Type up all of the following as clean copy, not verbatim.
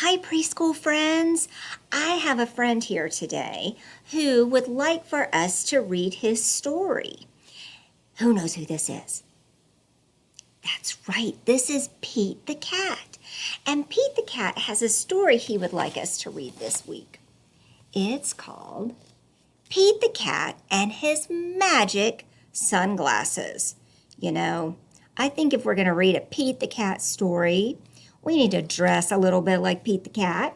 Hi, preschool friends. I have a friend here today who would like for us to read his story. Who knows who this is? That's right. This is Pete the Cat. And Pete the Cat has a story he would like us to read this week. It's called Pete the Cat and His Magic Sunglasses. You know, I think if we're going to read a Pete the Cat story, we need to dress a little bit like Pete the Cat.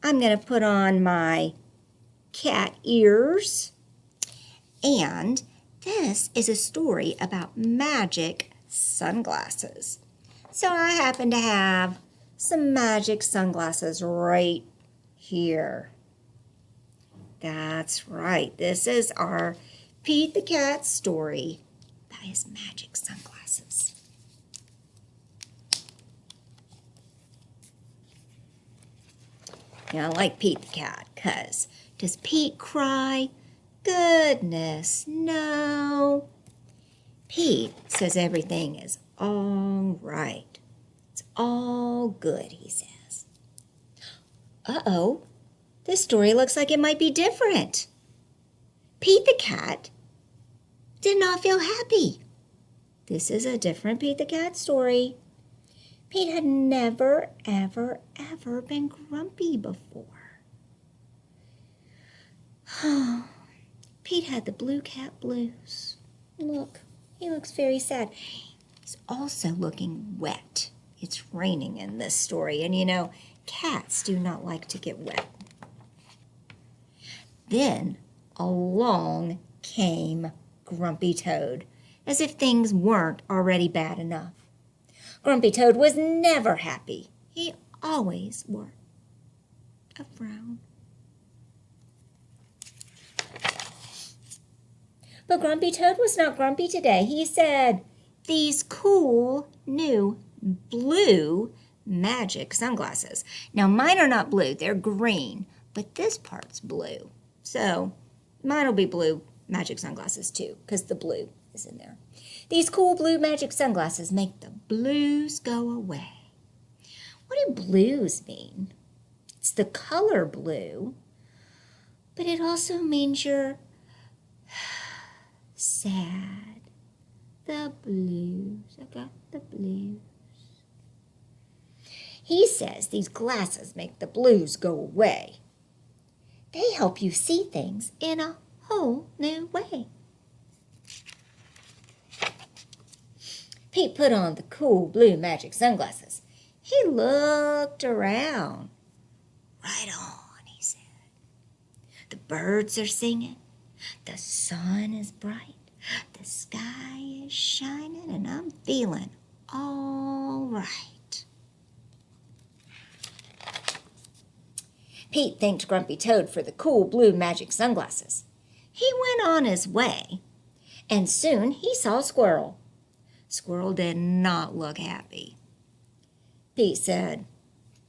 I'm going to put on my cat ears. And this is a story about magic sunglasses. So I happen to have some magic sunglasses right here. That's right. This is our Pete the Cat story about his magic sunglasses. I like Pete the Cat because does Pete cry? Goodness, no. Pete says everything is all right. It's all good, he says. Uh-oh, this story looks like it might be different. Pete the Cat did not feel happy. This is a different Pete the Cat story. Pete had never, ever, ever been grumpy before. Pete had the blue cat blues. Look, he looks very sad. He's also looking wet. It's raining in this story, and you know, cats do not like to get wet. Then along came Grumpy Toad, as if things weren't already bad enough. Grumpy Toad was never happy. He always wore a frown. But Grumpy Toad was not grumpy today. He said, "These cool new blue magic sunglasses." Now, mine are not blue. They're green, but this part's blue. So mine will be blue magic sunglasses too, because the blue is in there. These cool blue magic sunglasses make the blues go away. What do blues mean? It's the color blue, but it also means you're sad. The blues. I got the blues. He says these glasses make the blues go away. They help you see things in a whole new way. Pete put on the cool blue magic sunglasses. He looked around. Right on, he said. The birds are singing. The sun is bright. The sky is shining, and I'm feeling all right. Pete thanked Grumpy Toad for the cool blue magic sunglasses. He went on his way, and soon he saw Squirrel. Squirrel did not look happy. Pete said,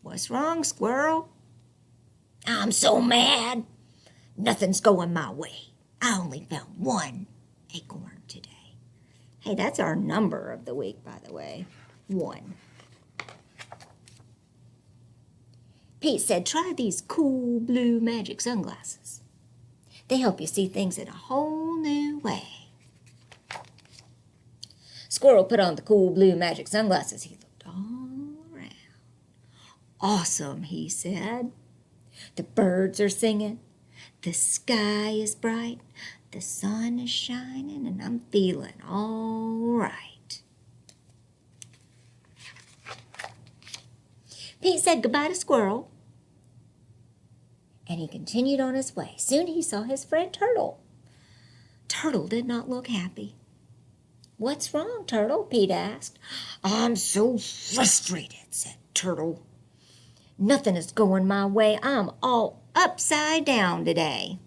"What's wrong, Squirrel?" "I'm so mad. Nothing's going my way. I only found one acorn today." Hey, that's our number of the week, by the way. 1. Pete said, "Try these cool blue magic sunglasses. They help you see things in a whole new way." Squirrel put on the cool blue magic sunglasses. He looked all around. "Awesome," he said. "The birds are singing. The sky is bright. The sun is shining, and I'm feeling all right." Pete said goodbye to Squirrel, and he continued on his way. Soon he saw his friend Turtle. Turtle did not look happy. "What's wrong, Turtle?" Pete asked. "I'm so frustrated," said Turtle. "Nothing is going my way. I'm all upside down today."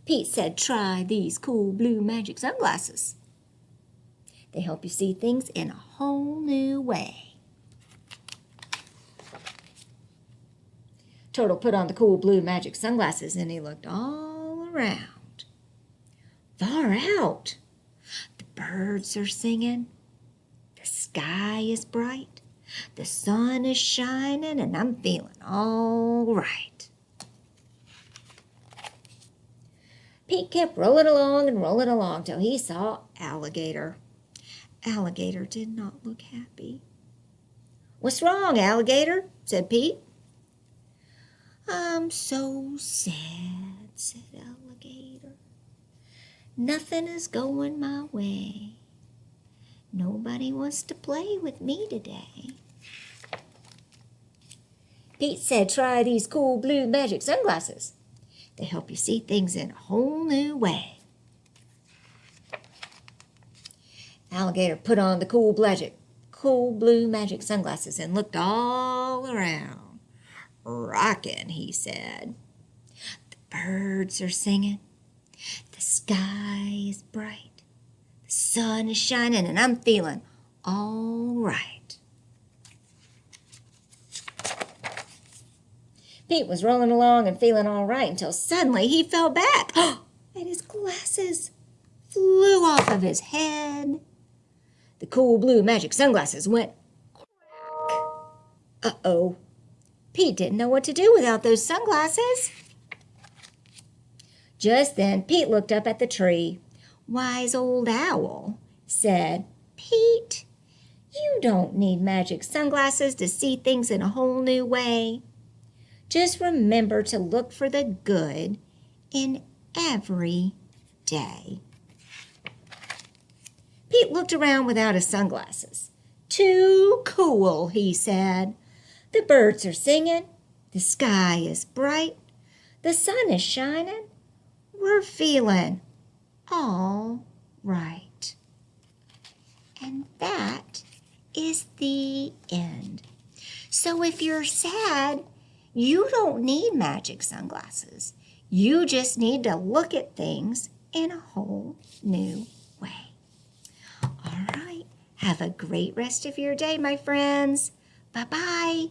Pete said, "Try these cool blue magic sunglasses. They help you see things in a whole new way." Turtle put on the cool blue magic sunglasses, and he looked all around. Far out, the birds are singing. The sky is bright. The sun is shining and I'm feeling all right. Pete kept rolling along till he saw Alligator. Alligator did not look happy. "What's wrong, Alligator?" said Pete. "I'm so sad," said Alligator. "Nothing is going my way. Nobody wants to play with me today." Pete said, "Try these cool blue magic sunglasses. They help you see things in a whole new way." Alligator put on the cool blue magic sunglasses and looked all around. "Rockin'," he said. "The birds are singing. The sky is bright. The sun is shining and I'm feeling all right." Pete was rolling along and feeling all right until suddenly he fell back and his glasses flew off of his head. The cool blue magic sunglasses went crack. Uh-oh. Pete didn't know what to do without those sunglasses. Just then, Pete looked up at the tree. Wise Old Owl said, "Pete, you don't need magic sunglasses to see things in a whole new way. Just remember to look for the good in every day." Pete looked around without his sunglasses. "Too cool," he said. "The birds are singing. The sky is bright. The sun is shining. We're feeling all right." And that is the end. So if you're sad, you don't need magic sunglasses. You just need to look at things in a whole new way. All right. Have a great rest of your day, my friends. Bye-bye.